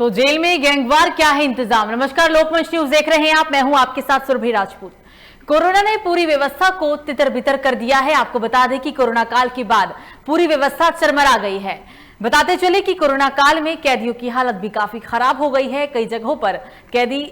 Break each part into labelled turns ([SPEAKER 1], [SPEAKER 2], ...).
[SPEAKER 1] तो जेल में गैंगवार क्या है इंतजाम। नमस्कार, लोकमंच न्यूज देख रहे हैं आप, मैं हूं आपके साथ सुरभि राजपूत। कोरोना ने पूरी व्यवस्था को तितर बितर कर दिया है। आपको बता दें कि कोरोना काल के बाद पूरी व्यवस्था चरमरा गई है। बताते चले कि कोरोना काल में कैदियों की हालत भी काफी खराब हो गई है। कई जगहों पर कैदी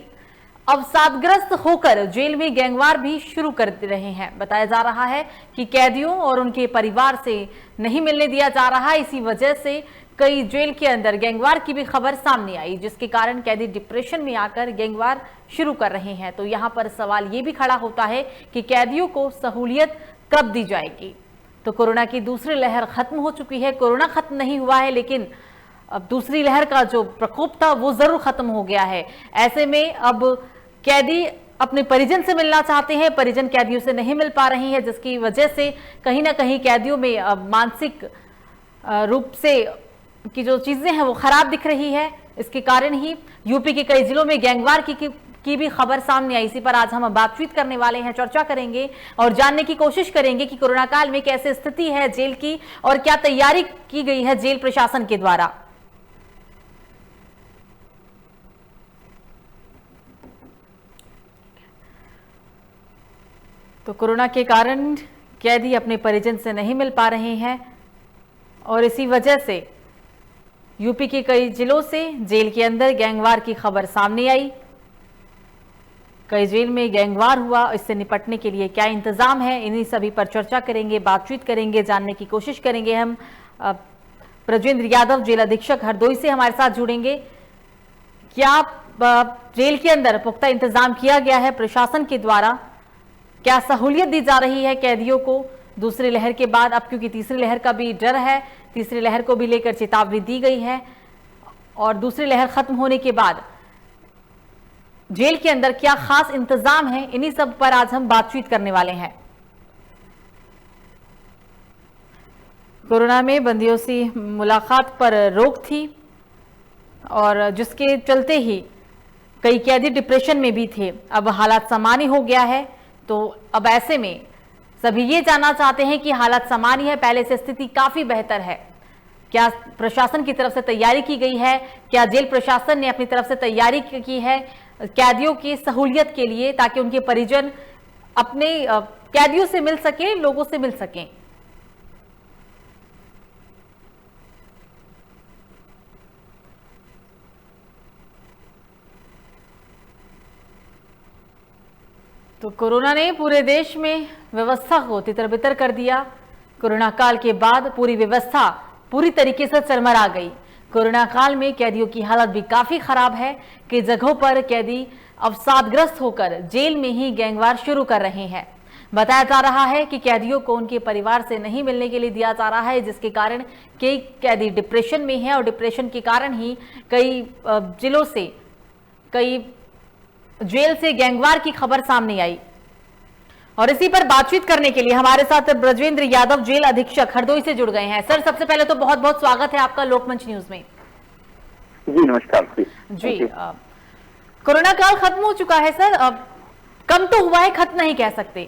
[SPEAKER 1] अवसादग्रस्त होकर जेल में गैंगवार भी शुरू कर रहे हैं। बताया जा रहा है कि कैदियों और उनके परिवार से नहीं मिलने दिया जा रहा। इसी वजह से कई जेल के अंदर गैंगवार की भी खबर सामने आई, जिसके कारण कैदी डिप्रेशन में आकर गैंगवार शुरू कर रहे हैं। तो यहाँ पर सवाल ये भी खड़ा होता है कि कैदियों को सहूलियत कब दी जाएगी। तो कोरोना की दूसरी लहर खत्म हो चुकी है। कोरोना खत्म नहीं हुआ है, लेकिन अब दूसरी लहर का जो प्रकोप था वो जरूर खत्म हो गया है। ऐसे में अब कैदी अपने परिजन से मिलना चाहते हैं, परिजन कैदियों से नहीं मिल पा रही है, जिसकी वजह से कहीं ना कहीं कैदियों में अब मानसिक रूप से की जो चीजें हैं वो खराब दिख रही है। इसके कारण ही यूपी के कई जिलों में गैंगवार की भी खबर सामने आई। इसी पर आज हम बातचीत करने वाले हैं, चर्चा करेंगे और जानने की कोशिश करेंगे कि कोरोना काल में कैसे स्थिति है जेल की और क्या तैयारी की गई है जेल प्रशासन के द्वारा। तो कोरोना के कारण कैदी अपने परिजन से नहीं मिल पा रहे हैं और इसी वजह से यूपी के कई जिलों से जेल के अंदर गैंगवार की खबर सामने आई। कई जेल में गैंगवार हुआ, इससे निपटने के लिए क्या इंतजाम है, इन्हीं सभी पर चर्चा करेंगे, बातचीत करेंगे, जानने की कोशिश करेंगे। हम ब्रजेंद्र यादव, जेल अधीक्षक हरदोई से हमारे साथ जुड़ेंगे। क्या जेल के अंदर पुख्ता इंतजाम किया गया है प्रशासन के द्वारा? क्या सहूलियत दी जा रही है कैदियों को दूसरी लहर के बाद? अब क्योंकि तीसरी लहर का भी डर है, तीसरी लहर को भी लेकर चेतावनी दी गई है और दूसरी लहर खत्म होने के बाद जेल के अंदर क्या खास इंतजाम है, इन्हीं सब पर आज हम बातचीत करने वाले हैं। कोरोना में बंदियों से मुलाकात पर रोक थी और जिसके चलते ही कई कैदी डिप्रेशन में भी थे। अब हालात सामान्य हो गया है, तो अब ऐसे में सभी ये जानना चाहते हैं कि हालात सामान्य है, पहले से स्थिति काफी बेहतर है। क्या प्रशासन की तरफ से तैयारी की गई है? क्या जेल प्रशासन ने अपनी तरफ से तैयारी की है कैदियों की सहूलियत के लिए, ताकि उनके परिजन अपने कैदियों से मिल सके, लोगों से मिल सकें? तो कोरोना ने पूरे देश में व्यवस्था को तितर-बितर कर दिया। कोरोना काल के बाद पूरी व्यवस्था पूरी तरीके से चरमरा गई। कोरोना काल में कैदियों की हालत भी काफी खराब है। कई जगहों पर कैदी अवसादग्रस्त होकर जेल में ही गैंगवार शुरू कर रहे हैं। बताया जा रहा है कि कैदियों को उनके परिवार से नहीं मिलने के लिए दिया जा रहा है, जिसके कारण कई कैदी डिप्रेशन में हैं और डिप्रेशन के कारण ही कई जिलों से, कई जेल से गैंगवार की खबर सामने आई। और इसी पर बातचीत करने के लिए हमारे साथ ब्रजेंद्र यादव, जेल अधीक्षक हरदोई से जुड़ गए हैं। सर, सबसे पहले तो बहुत बहुत स्वागत है आपका लोकमंच न्यूज में।
[SPEAKER 2] जी नमस्कार
[SPEAKER 1] जी। कोरोना काल खत्म हो चुका है सर, कम तो हुआ है, खत्म नहीं कह सकते।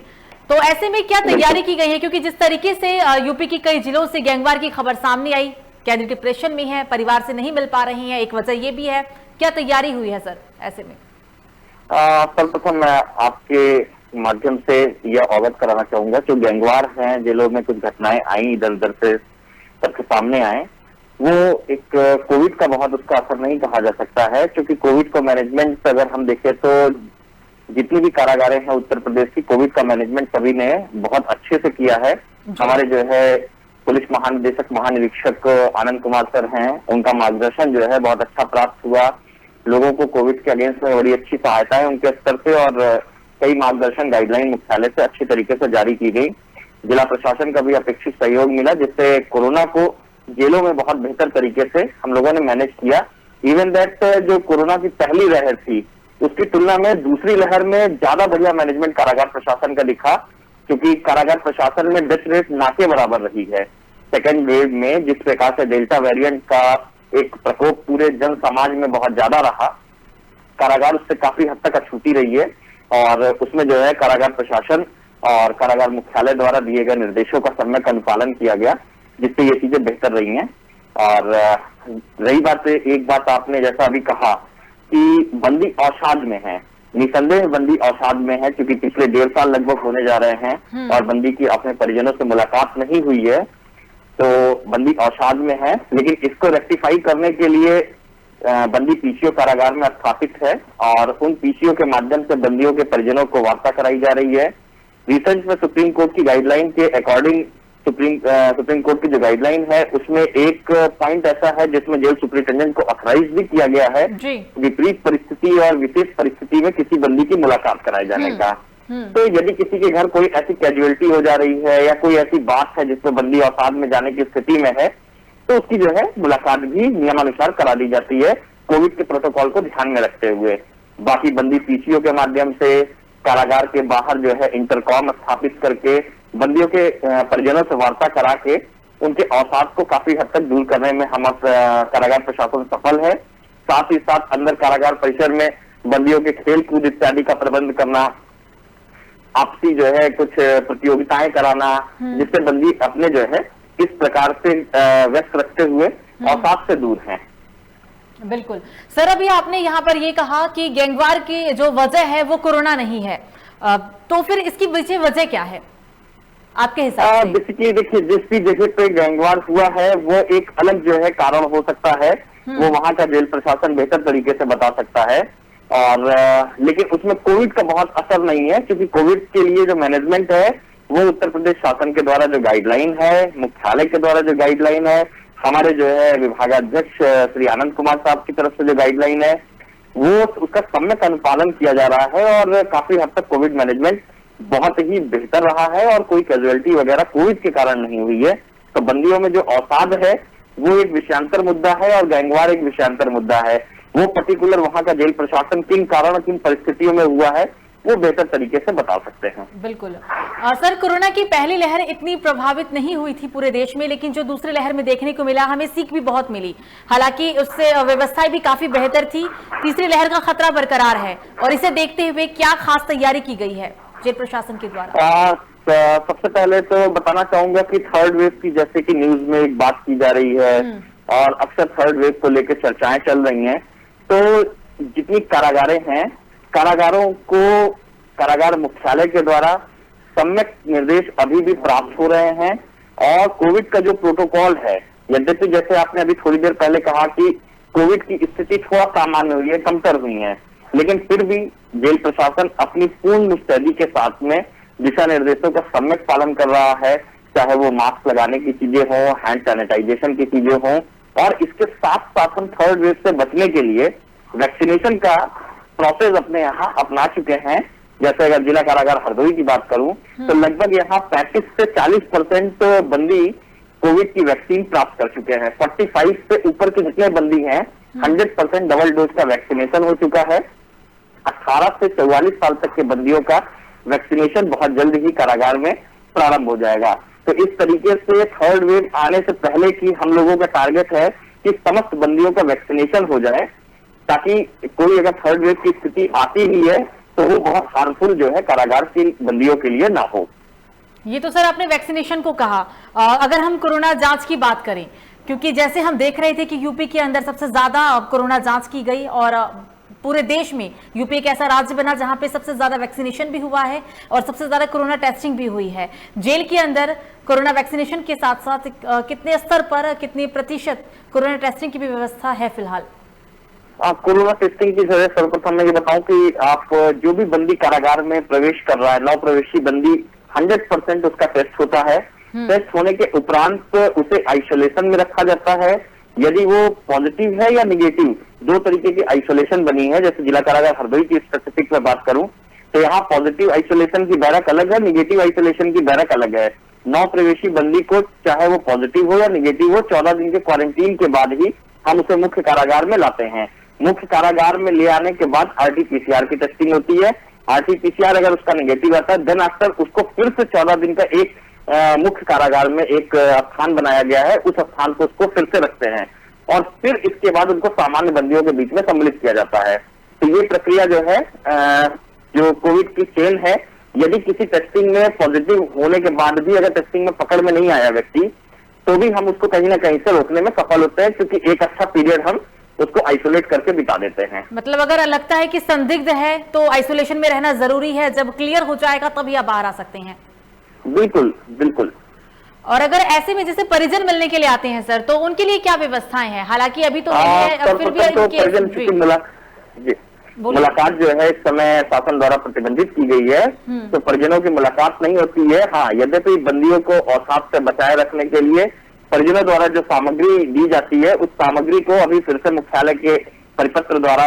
[SPEAKER 1] तो ऐसे में क्या तैयारी की गई है? क्योंकि जिस तरीके से यूपी की कई जिलों से गैंगवार की खबर सामने आई, कैदी डिप्रेशन में है, परिवार से नहीं मिल पा रही है, एक वजह ये भी है। क्या तैयारी हुई है सर ऐसे में?
[SPEAKER 2] सर्वप्रथम मैं आपके माध्यम से यह अवगत कराना चाहूंगा, जो गैंगवार हैं, जिलों में कुछ घटनाएं आई इधर उधर से तथ्य सामने आए, वो एक कोविड का बहुत उसका असर नहीं कहा जा सकता है। क्योंकि कोविड को मैनेजमेंट अगर हम देखें तो जितनी भी कारागारें हैं उत्तर प्रदेश की, कोविड का मैनेजमेंट सभी ने बहुत अच्छे से किया है। हमारे जो है पुलिस महानिदेशक महानिरीक्षक आनंद कुमार सर हैं, उनका मार्गदर्शन जो है बहुत अच्छा प्राप्त हुआ। लोगों को कोविड के अगेंस्ट में बड़ी अच्छी सहायता है उनके स्तर से और कई मार्गदर्शन गाइडलाइन मुख्यालय से अच्छी तरीके से जारी की गई। जिला प्रशासन का भी अपेक्षित सहयोग मिला, जिससे कोरोना को जेलों में बहुत बेहतर तरीके से हम लोगों ने मैनेज किया। इवन दैट जो कोरोना की पहली लहर थी उसकी तुलना में दूसरी लहर में ज्यादा बढ़िया मैनेजमेंट कारागार प्रशासन का दिखा, क्योंकि कारागार प्रशासन में डेथ रेट ना के बराबर रही है। सेकेंड वेव में जिस प्रकार से डेल्टा वेरिएंट का एक प्रकोप पूरे जन समाज में बहुत ज्यादा रहा, कारागार उससे काफी हद तक अछूती रही है और उसमें जो है कारागार प्रशासन और कारागार मुख्यालय द्वारा दिए गए निर्देशों का सम्यक अनुपालन किया गया, जिससे ये चीजें बेहतर रही हैं। और रही बात, एक बात आपने जैसा अभी कहा कि बंदी अवसाद में है, निसंदेह बंदी अवसाद में है, क्योंकि पिछले 1.5 साल लगभग होने जा रहे हैं और बंदी की अपने परिजनों से मुलाकात नहीं हुई है, तो बंदी अवसाद में है। लेकिन इसको रेक्टिफाई करने के लिए बंदी पीसीओ कारागार में स्थापित है और उन पीसीओ के माध्यम से बंदियों के परिजनों को वार्ता कराई जा रही है। रिसेंट में सुप्रीम कोर्ट की गाइडलाइन के अकॉर्डिंग सुप्रीम कोर्ट की जो गाइडलाइन है उसमें एक पॉइंट ऐसा है जिसमें जेल सुपरिटेंडेंट को ऑथराइज भी किया गया है विपरीत परिस्थिति और विशेष परिस्थिति में किसी बंदी की मुलाकात कराए जाने का। तो यदि किसी के घर कोई ऐसी कैजुअलिटी हो जा रही है या कोई ऐसी बात है जिसमें बंदी अवसाद में जाने की स्थिति में है, तो उसकी जो है मुलाकात भी नियमानुसार करा दी जाती है, कोविड के प्रोटोकॉल को ध्यान में रखते हुए। बाकी बंदी पीसीओ के माध्यम से कारागार के बाहर जो है इंटरकॉम स्थापित करके बंदियों के परिजनों से वार्ता करा के उनके अवसाद को काफी हद तक दूर करने में हम कारागार प्रशासन सफल है। साथ ही साथ अंदर कारागार परिसर में बंदियों के खेल कूद इत्यादि का प्रबंध करना, आपसी जो है कुछ प्रतियोगिताएं कराना, जिससे बंदी अपने जो है इस प्रकार से व्यस्त रखते हुए अवसाद से दूर हैं।
[SPEAKER 1] बिल्कुल सर, अभी आपने यहाँ पर ये कहा कि गैंगवार की जो वजह है वो कोरोना नहीं है, तो फिर इसकी वजह क्या है आपके हिसाब से?
[SPEAKER 2] बेसिकली देखिए, जिस भी जगह पे गैंगवार हुआ है वो एक अलग जो है कारण हो सकता है, वो वहां का जेल प्रशासन बेहतर तरीके से बता सकता है। और लेकिन उसमें कोविड का बहुत असर नहीं है, क्योंकि कोविड के लिए जो मैनेजमेंट है वो उत्तर प्रदेश शासन के द्वारा जो गाइडलाइन है, मुख्यालय के द्वारा जो गाइडलाइन है, हमारे जो है विभागाध्यक्ष श्री आनंद कुमार साहब की तरफ से जो गाइडलाइन है वो उसका सम्यक अनुपालन किया जा रहा है और काफी हद तक कोविड मैनेजमेंट बहुत ही बेहतर रहा है और कोई कैजुअलिटी वगैरह कोविड के कारण नहीं हुई है। तो बंदियों में जो अवसाद है वो एक विषयांतर मुद्दा है और गैंगवार एक विषयांतर मुद्दा है। वो पर्टिकुलर वहां का जेल प्रशासन किन कारण किन परिस्थितियों में हुआ है वो बेहतर तरीके से बता सकते हैं।
[SPEAKER 1] बिल्कुल सर, कोरोना की पहली लहर इतनी प्रभावित नहीं हुई थी पूरे देश में, लेकिन जो दूसरी लहर में देखने को मिला हमें सीख भी बहुत मिली। हालांकि उससे व्यवस्थाएं भी काफी बेहतर थी। तीसरी लहर का खतरा बरकरार है और इसे देखते हुए क्या खास तैयारी की गई है जेल प्रशासन के द्वारा?
[SPEAKER 2] सबसे पहले तो बताना चाहूंगा कि थर्ड वेव की, जैसे कि न्यूज में एक बात की जा रही है और अक्सर थर्ड वेव को लेकर चर्चाएं चल रही हैं, तो जितनी कारागारें हैं, कारागारों को कारागार मुख्यालय के द्वारा सम्यक निर्देश अभी भी प्राप्त हो रहे हैं और कोविड का जो प्रोटोकॉल है, यद्यपि जैसे आपने अभी थोड़ी देर पहले कहा कि कोविड की स्थिति थोड़ा सामान्य हुई है, कमतर हुई है, लेकिन फिर भी जेल प्रशासन अपनी पूर्ण मुस्तैदी के साथ में दिशा निर्देशों का सम्यक पालन कर रहा है, चाहे वो मास्क लगाने की चीजें हों, हैंड सैनिटाइजेशन की चीजें हों, और इसके साथ साथ हम थर्ड वेव से बचने के लिए वैक्सीनेशन का प्रोसेस अपने यहाँ अपना चुके हैं। जैसे अगर जिला कारागार हरदोई की बात करूं तो लगभग यहाँ 35 से 40% बंदी कोविड की वैक्सीन प्राप्त कर चुके हैं। 45 से ऊपर के जितने बंदी हैं 100% डबल डोज का वैक्सीनेशन हो चुका है। 18 से 44 साल तक के बंदियों का वैक्सीनेशन बहुत जल्द ही कारागार में प्रारंभ हो जाएगा। तो इस तरीके से थर्ड वेव आने से पहले की हम लोगों का टारगेट है कि समस्त बंदियों का वैक्सीनेशन हो जाए, ताकि कोई अगर थर्ड वेव की स्थिति आती ही है तो वो बहुत हार्मफुल जो है कारागार की बंदियों के लिए ना हो।
[SPEAKER 1] ये तो सर आपने वैक्सीनेशन को कहा। अगर हम कोरोना जांच की बात करें, क्योंकि जैसे हम देख रहे थे कि यूपी के अंदर सबसे ज्यादा कोरोना जांच की गई और पूरे देश में यूपी एक ऐसा राज्य बना जहां पे सबसे ज्यादा वैक्सीनेशन भी हुआ है और सबसे ज्यादा कोरोना टेस्टिंग भी हुई है। जेल के अंदर कोरोना वैक्सीनेशन के साथ साथ कितने स्तर पर, कितने प्रतिशत कोरोना टेस्टिंग की भी व्यवस्था है फिलहाल?
[SPEAKER 2] कोरोना टेस्टिंग की सर्वप्रथम मैं ये बताऊं कि आप जो भी बंदी कारागार में प्रवेश कर रहा है, नव प्रवेशी बंदी, 100% उसका टेस्ट होता है। टेस्ट होने के उपरांत उसे आइसोलेशन में रखा जाता है। यदि वो पॉजिटिव है या निगेटिव, दो तरीके की आइसोलेशन बनी है। जैसे जिला कारागार हरदोई की स्पेसिफिक में बात करूं तो यहाँ पॉजिटिव आइसोलेशन की बैरक अलग है, निगेटिव आइसोलेशन की बैरक अलग है। नव प्रवेशी बंदी को चाहे वो पॉजिटिव हो या निगेटिव हो, 14 दिन के क्वारंटीन के बाद ही हम उसे मुख्य कारागार में लाते हैं। मुख्य कारागार में ले आने के बाद RT-PCR की टेस्टिंग होती है। RT-PCR अगर उसका नेगेटिव आता है, देन आफ्टर उसको फिर से 14 दिन का एक मुख्य कारागार में एक स्थान बनाया गया है, उस स्थान को उसको फिर से रखते हैं और फिर इसके बाद उनको सामान्य बंदियों के बीच में सम्मिलित किया जाता है। तो ये प्रक्रिया जो है, जो कोविड की चेन है, यदि किसी टेस्टिंग में पॉजिटिव होने के बाद भी अगर टेस्टिंग में पकड़ में नहीं आया व्यक्ति, तो भी हम उसको कहीं ना कहीं से रोकने में सफल होते हैं, क्योंकि एक अच्छा पीरियड हम उसको आइसोलेट करके बिता देते हैं।
[SPEAKER 1] मतलब अगर लगता है कि संदिग्ध है तो आइसोलेशन में रहना जरूरी है, जब क्लियर हो जाएगा तभी आप बाहर आ सकते हैं।
[SPEAKER 2] बिल्कुल बिल्कुल।
[SPEAKER 1] और अगर ऐसे में जैसे परिजन मिलने के लिए आते हैं सर, तो उनके लिए क्या व्यवस्थाएं हैं? हालांकि अभी तो फिर भी
[SPEAKER 2] परिजन मुलाकात जो है इस समय शासन द्वारा प्रतिबंधित की गई है, तो परिजनों की मुलाकात नहीं होती है। हाँ, यद्यपि बंदियों को अवसाद से बचाए रखने के लिए परिजनों द्वारा जो सामग्री दी जाती है, उस सामग्री को अभी फिर से मुख्यालय के परिपत्र द्वारा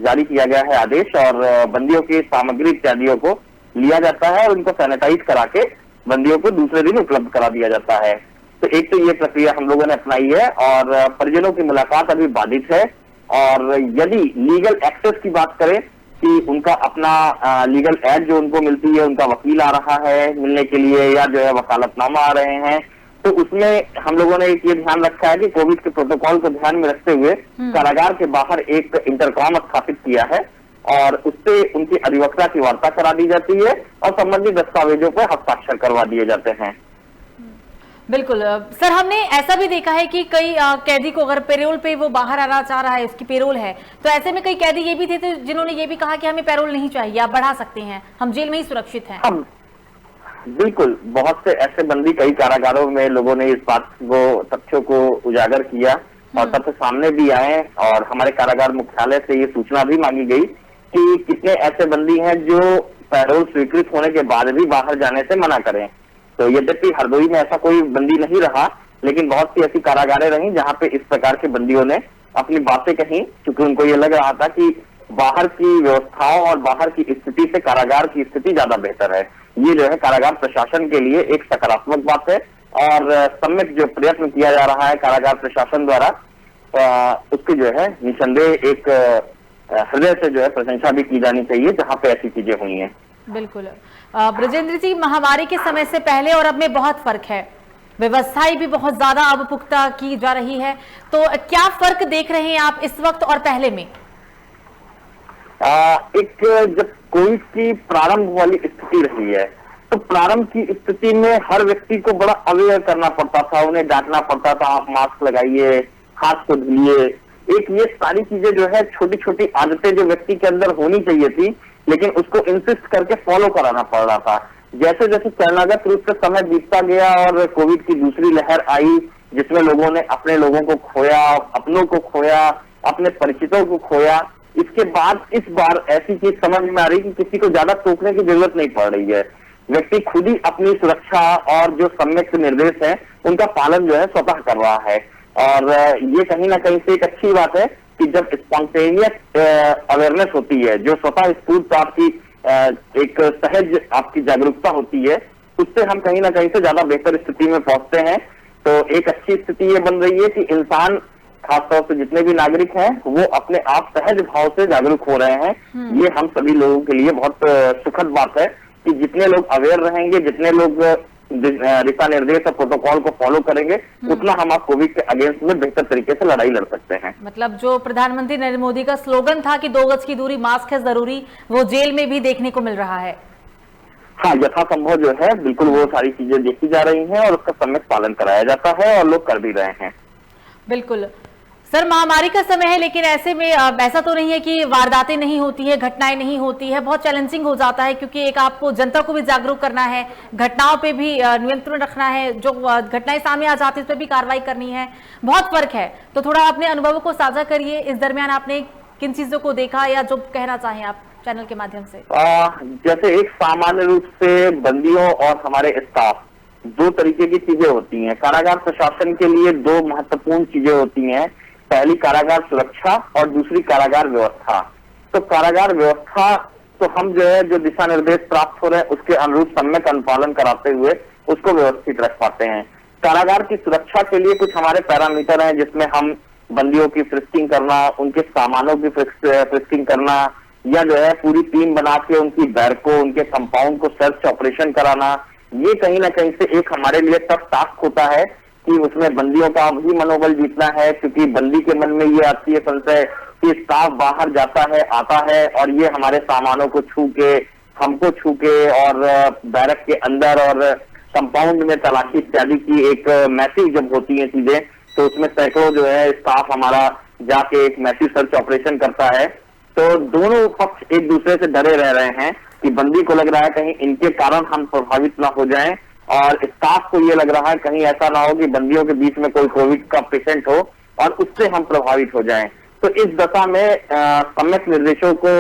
[SPEAKER 2] जारी किया गया है आदेश, और बंदियों की सामग्री इत्यादियों को लिया जाता है और उनको सैनिटाइज करा के बंदियों को दूसरे दिन उपलब्ध करा दिया जाता है। तो एक तो ये प्रक्रिया हम लोगों ने अपनाई है, और परिजनों की मुलाकात अभी बाधित है। और यदि लीगल एक्सेस की बात करें कि उनका अपना लीगल एड जो उनको मिलती है, उनका वकील आ रहा है मिलने के लिए, या जो है वकालतनामा आ रहे हैं, तो उसमें हम लोगों ने एक ये ध्यान रखा है कि कोविड के प्रोटोकॉल को ध्यान में रखते हुए कारागार के बाहर एक इंटरकॉम स्थापित किया है, और उससे उनकी अधिवक्ता की वार्ता करा दी जाती है और संबंधित दस्तावेजों पर हस्ताक्षर करवा दिए जाते हैं।
[SPEAKER 1] बिल्कुल सर, हमने ऐसा भी देखा है कि कई कैदी को अगर पेरोल पे वो बाहर आना चाह रहा है, उसकी पेरोल है, तो ऐसे में कई कैदी ये भी थे तो जिन्होंने ये भी कहा कि हमें पेरोल नहीं चाहिए, आप बढ़ा सकते हैं, हम जेल में ही सुरक्षित हैं।
[SPEAKER 2] बिल्कुल, बहुत से ऐसे बंदी कई कारागारों में लोगों ने इस बात को, तथ्यों को उजागर किया और तथ्य सामने भी आए, और हमारे कारागार मुख्यालय से ये सूचना भी मांगी गई कि कितने ऐसे बंदी हैं जो पैरोल स्वीकृत होने के बाद भी बाहर जाने से मना करें। तो यद्यपि हरदोई में ऐसा कोई बंदी नहीं रहा, लेकिन बहुत सी ऐसी कारागारें रही जहां पे इस प्रकार के बंदियों ने अपनी बातें कही, क्योंकि उनको ये लग रहा था कि बाहर की व्यवस्थाओं और बाहर की स्थिति से कारागार की स्थिति ज्यादा बेहतर है। ये जो है कारागार प्रशासन के लिए एक सकारात्मक बात है, और सम्यक जो प्रयत्न किया जा रहा है कारागार प्रशासन द्वारा, उसकी जो है निसंदेह एक हृदय से जो है प्रशंसा भी की जानी चाहिए जहां पे ऐसी चीजें हुई हैं।
[SPEAKER 1] बिल्कुल ब्रजेंद्र जी, महामारी के समय से पहले और अब में बहुत फर्क है, व्यवस्थाएं भी बहुत ज्यादा अब पुख्ता की जा रही है, तो क्या फर्क देख रहे हैं आप इस वक्त और पहले में?
[SPEAKER 2] एक जब कोविड की प्रारंभ वाली स्थिति रही है, तो प्रारंभ की स्थिति में हर व्यक्ति को बड़ा अवेयर करना पड़ता था, उन्हें डांटना पड़ता था, आप मास्क लगाइए, हाथ को धोइए। एक ये सारी चीजें जो है, छोटी छोटी आदतें जो व्यक्ति के अंदर होनी चाहिए थी, लेकिन उसको इंसिस्ट करके फॉलो कराना पड़ रहा था। जैसे जैसे चरणबद्ध रूप से समय बीतता गया और कोविड की दूसरी लहर आई, जिसमें लोगों ने अपने लोगों को खोया, अपनों को खोया, अपने परिचितों को खोया, इसके बाद इस बार ऐसी चीज समझ में आ रही कि किसी को ज्यादा टोकने की जरूरत नहीं पड़ रही है। व्यक्ति खुद ही अपनी सुरक्षा और जो सम्यक निर्देश है उनका पालन जो है स्वतः कर रहा है, और ये कहीं ना कहीं से एक अच्छी बात है कि जब स्पॉन्टेनियस अवेयरनेस होती है, जो स्वतः स्फूर्त आपकी एक सहज आपकी जागरूकता होती है, उससे हम कहीं ना कहीं से ज्यादा बेहतर स्थिति में पहुंचते हैं। तो एक अच्छी स्थिति ये बन रही है कि इंसान, खासतौर से जितने भी नागरिक हैं, वो अपने आप सहज भाव से जागरूक हो रहे हैं। ये हम सभी लोगों के लिए बहुत सुखद बात है कि जितने लोग अवेयर रहेंगे, जितने लोग दिशा निर्देश और प्रोटोकॉल को फॉलो करेंगे, उतना हम आप कोविड के अगेंस्ट में बेहतर तरीके से लड़ाई लड़ सकते हैं।
[SPEAKER 1] मतलब जो प्रधानमंत्री नरेंद्र मोदी का स्लोगन था कि 2 गज की दूरी, मास्क है जरूरी, वो जेल में भी देखने को मिल रहा है।
[SPEAKER 2] हाँ, यथासंभव जो है बिल्कुल वो सारी चीजें देखी जा रही हैं और उसका सम्यक पालन कराया जाता है, और लोग कर भी रहे हैं।
[SPEAKER 1] बिल्कुल सर, महामारी का समय है, लेकिन ऐसे में ऐसा तो नहीं है कि वारदातें नहीं होती है, घटनाएं नहीं होती है, बहुत चैलेंजिंग हो जाता है, क्योंकि एक आपको जनता को भी जागरूक करना है, घटनाओं पे भी नियंत्रण रखना है, जो घटनाएं सामने आ जाती है उस पर भी कार्रवाई करनी है, बहुत फर्क है। तो थोड़ा अपने अनुभवों को साझा करिए, इस दरमियान आपने किन चीजों को देखा या जो कहना चाहें आप चैनल के माध्यम से।
[SPEAKER 2] जैसे एक सामान्य रूप से बंदियों और हमारे स्टाफ, 2 तरीके की चीजें होती हैं। कारागार प्रशासन के लिए 2 महत्वपूर्ण चीजें होती हैं, पहली कारागार सुरक्षा और दूसरी कारागार व्यवस्था। तो कारागार व्यवस्था तो हम जो है, जो दिशा निर्देश प्राप्त हो रहे हैं उसके अनुरूप सम्यक अनुपालन कराते हुए उसको व्यवस्थित रख पाते हैं। कारागार की सुरक्षा के लिए कुछ हमारे पैरामीटर हैं, जिसमें हम बंदियों की फ्रिस्किंग करना, उनके सामानों की फ्रिस्किंग करना, या जो है पूरी टीम बना के उनकी बैरकों, उनके कंपाउंड को सर्च ऑपरेशन कराना। ये कहीं ना कहीं से एक हमारे लिए टफ टास्क होता है कि उसमें बंदियों का भी मनोबल जीतना है, क्योंकि बंदी के मन में ये आती है संशय कि स्टाफ बाहर जाता है, आता है, और ये हमारे सामानों को छू के, हमको छू के, और बैरक के अंदर और कंपाउंड में तलाशी इत्यादि की एक मैसिव जब होती है चीजें, तो उसमें सैकड़ों जो है स्टाफ हमारा जाके एक मैसिव सर्च ऑपरेशन करता है। तो दोनों पक्ष एक दूसरे से डरे रह रहे हैं कि बंदी को लग रहा है कहीं इनके कारण हम प्रभावित ना हो जाएं, और स्टाफ को ये लग रहा है कहीं ऐसा ना हो कि बंदियों के बीच में कोई कोविड का पेशेंट हो और उससे हम प्रभावित हो जाएं। तो इस दशा में सम्यक निर्देशों को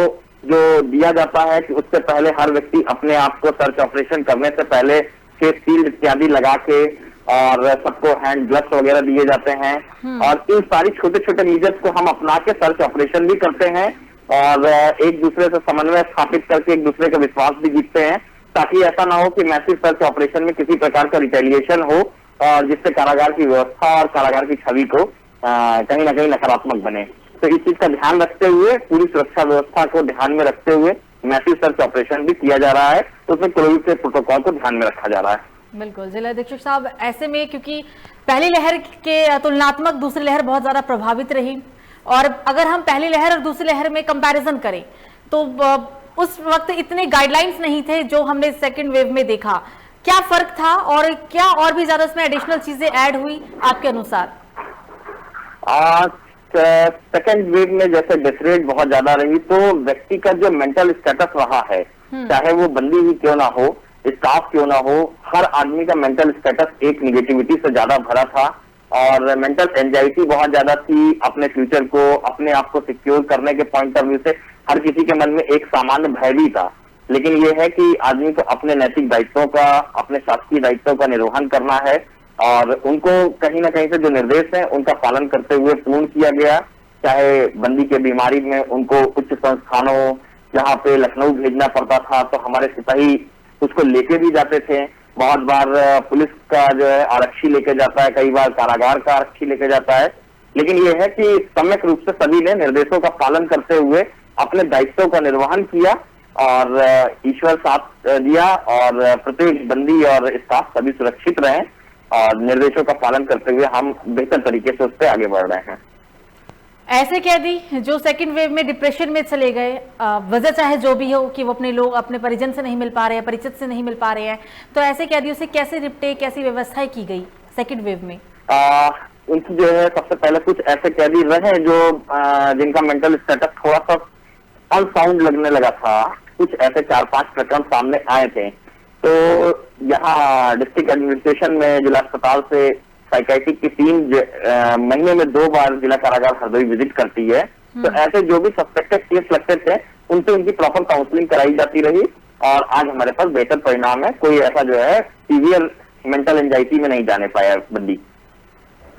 [SPEAKER 2] जो दिया जाता है कि उससे पहले हर व्यक्ति अपने आप को सर्च ऑपरेशन करने से पहले फेस शील्ड इत्यादि लगा के, और सबको हैंड ग्लव्स वगैरह दिए जाते हैं, और इन सारी छोटे छोटे मीजर्स को हम अपना के सर्च ऑपरेशन भी करते हैं और एक दूसरे से समन्वय स्थापित करके एक दूसरे का विश्वास भी जीतते हैं, ताकि ऐसा ना हो कि मैसिव सर्च ऑपरेशन में किसी प्रकार का रिटेलिएशन हो और जिससे कारागार की व्यवस्था और कारागार की छवि को कहीं ना कहीं नकारात्मक बने। तो इस चीज का ध्यान रखते हुए, पूरी सुरक्षा व्यवस्था को ध्यान में रखते हुए मैसिव सर्च ऑपरेशन भी किया जा रहा है। तो उसमें कोविड के प्रोटोकॉल को ध्यान में रखा जा रहा है।
[SPEAKER 1] बिल्कुल जिला अधीक्षक साहब, ऐसे में क्योंकि पहली लहर के तुलनात्मक दूसरी लहर बहुत ज्यादा प्रभावित रही, और अगर हम पहली लहर और दूसरी लहर में कंपैरिजन करें तो उस वक्त इतने गाइडलाइंस नहीं थे जो हमने सेकंड वेव में देखा। क्या फर्क था और क्या और भी ज्यादा इसमें एडिशनल चीजें ऐड हुई आपके अनुसार?
[SPEAKER 2] सेकेंड वेव में जैसे डेथ रेट बहुत ज्यादा रही, तो व्यक्ति का जो मेंटल स्टेटस रहा है, चाहे वो बंदी ही क्यों ना हो, स्टाफ क्यों ना हो, हर आदमी का मेंटल स्टेटस एक निगेटिविटी से ज्यादा भरा था और मेंटल एंजाइटी बहुत ज्यादा थी। अपने फ्यूचर को, अपने आप को सिक्योर करने के पॉइंट ऑफ व्यू से हर किसी के मन में एक सामान्य भय भी था। लेकिन ये है कि आदमी को अपने नैतिक दायित्वों का, अपने शासकीय दायित्वों का निर्वहन करना है, और उनको कहीं ना कहीं से जो निर्देश हैं उनका पालन करते हुए पूर्ण किया गया। चाहे बंदी के बीमारी में उनको उच्च संस्थानों, जहाँ पे लखनऊ भेजना पड़ता था, तो हमारे सिपाही उसको लेके भी जाते थे। बहुत बार पुलिस का जो है आरक्षी लेके जाता है, कई बार कारागार का आरक्षी लेके जाता है। लेकिन ये है कि सम्यक रूप से सभी ने निर्देशों का पालन करते हुए अपने दायित्वों का निर्वहन किया और ईश्वर साथ दिया, और प्रत्येक बंदी और स्टाफ सभी सुरक्षित रहे, और निर्देशों का पालन करते हुए हम बेहतर तरीके से उस पर आगे बढ़ रहे हैं।
[SPEAKER 1] ऐसे कैदी जो सेकंड वेव में डिप्रेशन में चले गए, वजह चाहे जो भी हो कि वो अपने लोग, अपने परिजन से नहीं मिल पा रहे हैं, परिचित से नहीं मिल पा रहे हैं, तो ऐसे कैदियों से कैसे निपटे, कैसी व्यवस्थाएं की गई सेकंड वेव में?
[SPEAKER 2] उनकी जो है सबसे पहले कुछ ऐसे कैदी रहे जो जिनका मेंटल स्टेटस थोड़ा सा अनसाउंड लगने लगा था। कुछ ऐसे 4-5 प्रकरण सामने आए थे। तो यहाँ डिस्ट्रिक्ट एडमिनिस्ट्रेशन में जिला अस्पताल से साइकाइट्रिक की टीम महीने में 2 बार जिला कारागार हरदोई विजिट करती है। तो ऐसे जो भी सस्पेक्टेड केस लगते थे उनसे उनकी प्रॉपर काउंसलिंग कराई जाती रही, और आज हमारे पास बेहतर परिणाम है। कोई ऐसा जो है सीवियर मेंटल एंजाइटी में नहीं जाने पाया बंदी।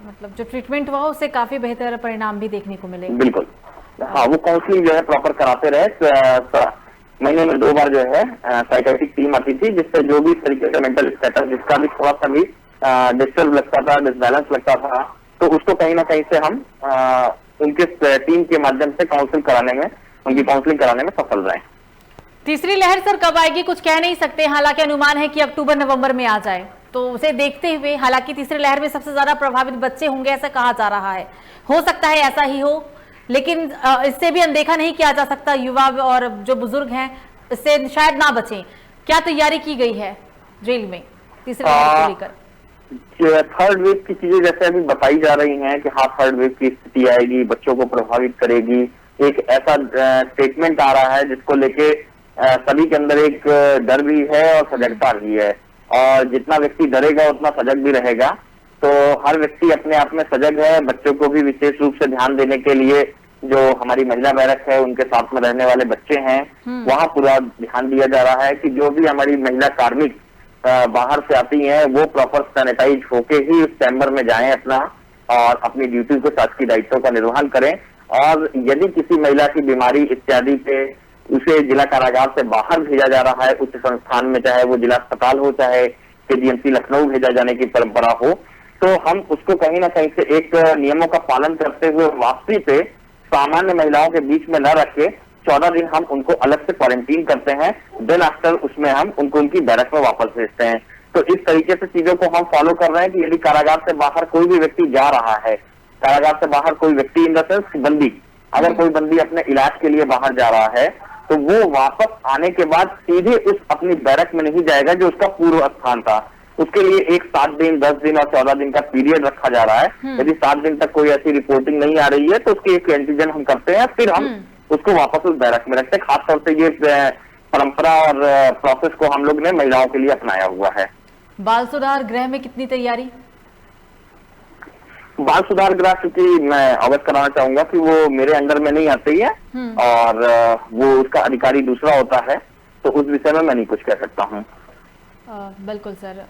[SPEAKER 1] मतलब जो ट्रीटमेंट हुआ उससे काफी बेहतर परिणाम भी देखने को मिले।
[SPEAKER 2] बिल्कुल, हाँ, वो काउंसलिंग जो है प्रॉपर कराते रहे। महीने में 2 बार जो है साइकाइट्रिक टीम आती थी, जिससे जो भी तरीके का मेंटल स्टेटस जिसका भी थोड़ा सा भी डिस्टर्ब लगता था, डिसबैलेंस लगता था, तो उसको कहीं ना कहीं से हम उनके टीम के माध्यम से काउंसलिंग कराने में, उनकी काउंसलिंग कराने में सफल रहे।
[SPEAKER 1] तीसरी लहर सर कब आएगी कुछ कह नहीं सकते, हालांकि अनुमान है कि अक्टूबर-नवंबर में आ जाए। तो उसे देखते हुए, हालांकि तीसरी लहर में सबसे ज्यादा प्रभावित बच्चे होंगे ऐसा कहा जा रहा है, हो सकता है ऐसा ही हो, लेकिन इससे भी अनदेखा नहीं किया जा सकता। युवा और जो बुजुर्ग हैं इससे शायद ना बचें। क्या तैयारी की गई है जेल में तीसरी लहर को लेकर?
[SPEAKER 2] थर्ड वेव की चीजें जैसे अभी बताई जा रही हैं कि हाँ, थर्ड वेव की स्थिति आएगी, बच्चों को प्रभावित करेगी। एक ऐसा स्टेटमेंट आ रहा है जिसको लेके सभी के अंदर एक डर भी है और सजगता भी है, और जितना व्यक्ति डरेगा उतना सजग भी रहेगा। तो हर व्यक्ति अपने आप में सजग है। बच्चों को भी विशेष रूप से ध्यान देने के लिए जो हमारी महिला बैरक है, उनके साथ में रहने वाले बच्चे हैं, वहाँ पूरा ध्यान दिया जा रहा है कि जो भी हमारी महिला कार्मिक बाहर से आती हैं वो प्रॉपर सैनिटाइज होके ही उस चैम्बर में जाएं अपना, और अपनी ड्यूटी को, शासकीय दायित्वों का निर्वहन करें। और यदि किसी महिला की बीमारी इत्यादि पे उसे जिला कारागार से बाहर भेजा जा रहा है उच्च संस्थान में, चाहे वो जिला अस्पताल हो, चाहे केजीएमसी लखनऊ भेजा जाने की परंपरा हो, तो हम उसको कहीं ना कहीं से एक नियमों का पालन करते हुए वापसी पे सामान्य महिलाओं के बीच में न रखे 14 दिन हम उनको अलग से क्वारंटीन करते हैं। देन आफ्टर उसमें हम उनको उनकी बैरक में वापस भेजते हैं। तो इस तरीके से चीजों को हम फॉलो कर रहे हैं कि यदि कारागार से बाहर कोई भी व्यक्ति जा रहा है, कारागार से बाहर कोई व्यक्ति इन द सेंस बंदी, अगर कोई बंदी अपने इलाज के लिए बाहर जा रहा है तो वो वापस आने के बाद सीधे उस अपनी बैरक में नहीं जाएगा जो उसका पूर्व स्थान था। उसके लिए एक 7 दिन, 10 दिन और 14 दिन का पीरियड रखा जा रहा है। यदि 7 दिन तक कोई ऐसी रिपोर्टिंग नहीं आ रही है तो उसकी एक एंटीजन हम करते हैं, फिर हम उसको वापस उस बैरक में रखते हैं। खासतौर से ये परंपरा और प्रोसेस को हम लोग ने महिलाओं के लिए अपनाया हुआ है।
[SPEAKER 1] बाल सुधार गृह में कितनी तैयारी?
[SPEAKER 2] बाल सुधार गृह चूंकि मैं अवगत कराना चाहूंगा कि वो मेरे अंडर में नहीं आती है और वो उसका अधिकारी दूसरा होता है, तो उस विषय में मैं नहीं कुछ कह सकता हूँ।
[SPEAKER 1] बिल्कुल सर,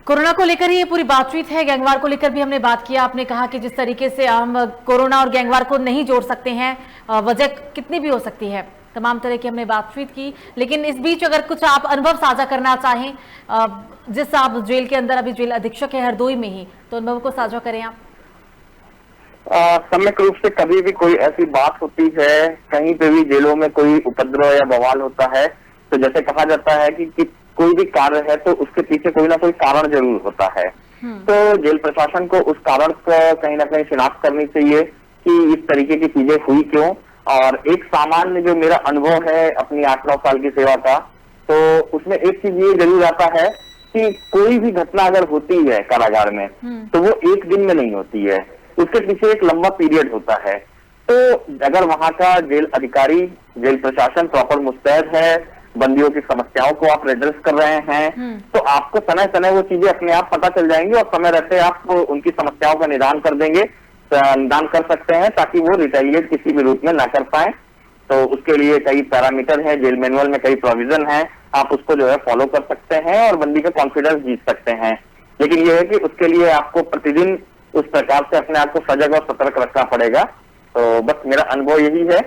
[SPEAKER 1] कोरोना को लेकर ही ये पूरी बातचीत है। गैंगवार को लेकर भी हमने बात किया। आपने कहा कि जिस तरीके से हम कोरोना और गैंगवार को नहीं जोड़ सकते हैं, वजह कितनी भी हो सकती है, तमाम तरह की हमने बातचीत की। लेकिन इस बीच अगर कुछ आप अनुभव साझा करना चाहें, जिस आप जेल के अंदर अभी जेल अधीक्षक है हरदोई में ही, तो अनुभव को साझा करें आप।
[SPEAKER 2] सम्यक रूप से कभी भी कोई ऐसी बात होती है, कहीं पे भी जेलों में कोई उपद्रव या बवाल होता है, तो जैसे कहा जाता है कि कोई भी कार्य है तो उसके पीछे कोई ना कोई कारण जरूर होता है। तो जेल प्रशासन को उस कारण को कहीं ना कहीं शिनाख्त करनी चाहिए कि इस तरीके की चीजें हुई क्यों। और एक सामान्य जो मेरा अनुभव है अपनी 8-9 साल की सेवा का, तो उसमें एक चीज ये जरूर आता है कि कोई भी घटना अगर होती है कारागार में तो वो एक दिन में नहीं होती है, उसके पीछे एक लंबा पीरियड होता है। तो अगर वहां का जेल अधिकारी, जेल प्रशासन प्रॉपर मुस्तैद है, बंदियों की समस्याओं को आप एड्रेस कर रहे हैं, तो आपको समय समय वो चीजें अपने आप पता चल जाएंगी और समय रहते आप उनकी समस्याओं का निदान कर देंगे, निदान कर सकते हैं, ताकि वो रिटेलिएट किसी भी रूप में ना कर पाए। तो उसके लिए कई पैरामीटर है, जेल मैनुअल में कई प्रोविजन है, आप उसको जो है फॉलो कर सकते हैं और बंदी का कॉन्फिडेंस जीत सकते हैं। लेकिन ये है कि उसके लिए आपको प्रतिदिन उस प्रकार से अपने आप को सजग और सतर्क रखना पड़ेगा। तो बस मेरा अनुभव यही है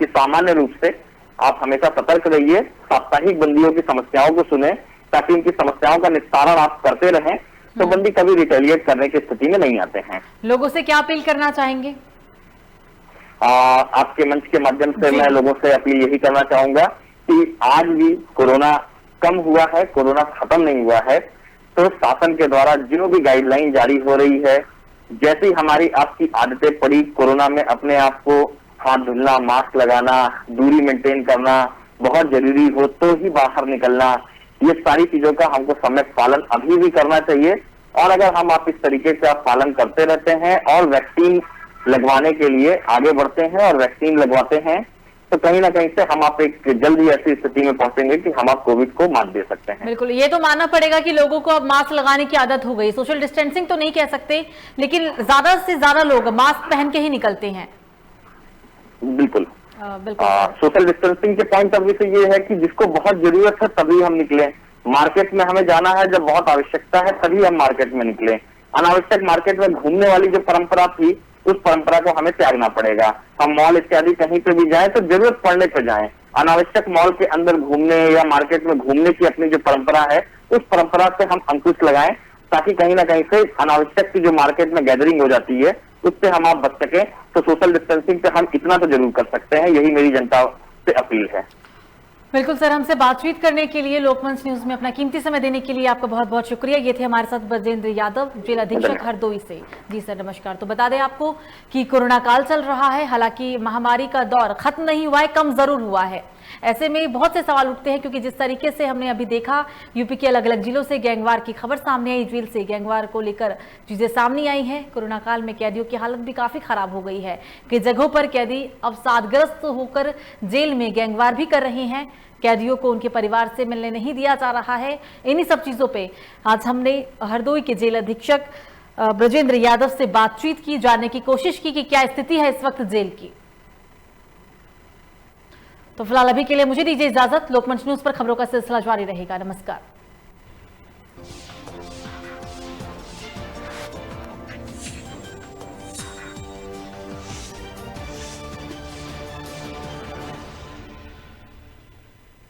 [SPEAKER 2] कि सामान्य रूप से आप हमेशा सतर्क रहिए, साप्ताहिक बंदियों की समस्याओं को सुने, ताकि उनकी समस्याओं का निस्तारण आप करते रहें, तो बंदी कभी रिटेलिएट करने की स्थिति में नहीं आते हैं।
[SPEAKER 1] लोगों से क्या अपील करना चाहेंगे?
[SPEAKER 2] आपके मंच के माध्यम से मैं लोगों से अपील यही करना चाहूंगा कि आज भी कोरोना कम हुआ है, कोरोना खत्म नहीं हुआ है, तो शासन के द्वारा जो भी गाइडलाइन जारी हो रही है, जैसी हमारी आपकी आदतें पड़ी कोरोना में, अपने आप को हाथ धुलना, मास्क लगाना, दूरी मेंटेन करना, बहुत जरूरी हो तो ही बाहर निकलना, ये सारी चीजों का हमको सम्यक पालन अभी भी करना चाहिए। और अगर हम आप इस तरीके से आप पालन करते रहते हैं और वैक्सीन लगवाने के लिए आगे बढ़ते हैं और वैक्सीन लगवाते हैं, तो कहीं ना कहीं से हम आप एक जल्द ही ऐसी स्थिति में पहुंचेंगे कि हम आप कोविड को मात दे सकते हैं।
[SPEAKER 1] बिल्कुल, ये तो मानना पड़ेगा कि लोगों को अब मास्क लगाने की आदत हो गई। सोशल डिस्टेंसिंग तो नहीं कह सकते, लेकिन ज्यादा से ज्यादा लोग मास्क पहन के ही निकलते हैं।
[SPEAKER 2] बिल्कुल सोशल डिस्टेंसिंग के पॉइंट ऑफ व्यू से ये है कि जिसको बहुत जरूरत है तभी हम निकले। मार्केट में हमें जाना है जब बहुत आवश्यकता है तभी हम मार्केट में निकले। अनावश्यक मार्केट में घूमने वाली जो परंपरा थी उस परंपरा को हमें त्यागना पड़ेगा। हम मॉल इत्यादि कहीं पे भी जाएं तो जरूरत पड़ने पे जाएं। अनावश्यक मॉल के अंदर घूमने या मार्केट में घूमने की अपनी जो परंपरा है उस परंपरा से हम अंकुश लगाएं, ताकि कहीं ना कहीं से अनावश्यक की जो मार्केट में गैदरिंग हो जाती है उससे हम आप बच सके। तो सोशल डिस्टेंसिंग पे हम इतना तो जरूर कर सकते हैं, यही मेरी जनता से अपील है।
[SPEAKER 1] बिल्कुल सर, हमसे बातचीत करने के लिए, लोकमंच न्यूज में अपना कीमती समय देने के लिए आपका बहुत बहुत शुक्रिया। ये थे हमारे साथ ब्रजेंद्र यादव, जेल अधीक्षक हरदोई से। जी सर, नमस्कार। तो बता दें आपको कि कोरोना काल चल रहा है, हालांकि महामारी का दौर खत्म नहीं हुआ है, कम जरूर हुआ है। ऐसे में बहुत से सवाल उठते हैं, क्योंकि जिस तरीके से हमने अभी देखा यूपी के अलग अलग जिलों से गैंगवार की खबर सामने आई, जेल से गैंगवार को लेकर चीजें सामने आई हैं। कोरोना काल में कैदियों की हालत भी काफी खराब हो गई है। कई जगहों पर कैदी अवसादग्रस्त होकर जेल में गैंगवार भी कर रहे हैं। कैदियों को उनके परिवार से मिलने नहीं दिया जा रहा है। इन्हीं सब चीजों पे आज हमने हरदोई के जेल अधीक्षक ब्रजेंद्र यादव से बातचीत की, जानने की कोशिश की कि क्या स्थिति है इस वक्त जेल की। तो फिलहाल अभी के लिए मुझे दीजिए इजाजत। लोकमंच न्यूज पर खबरों का सिलसिला जारी रहेगा। नमस्कार।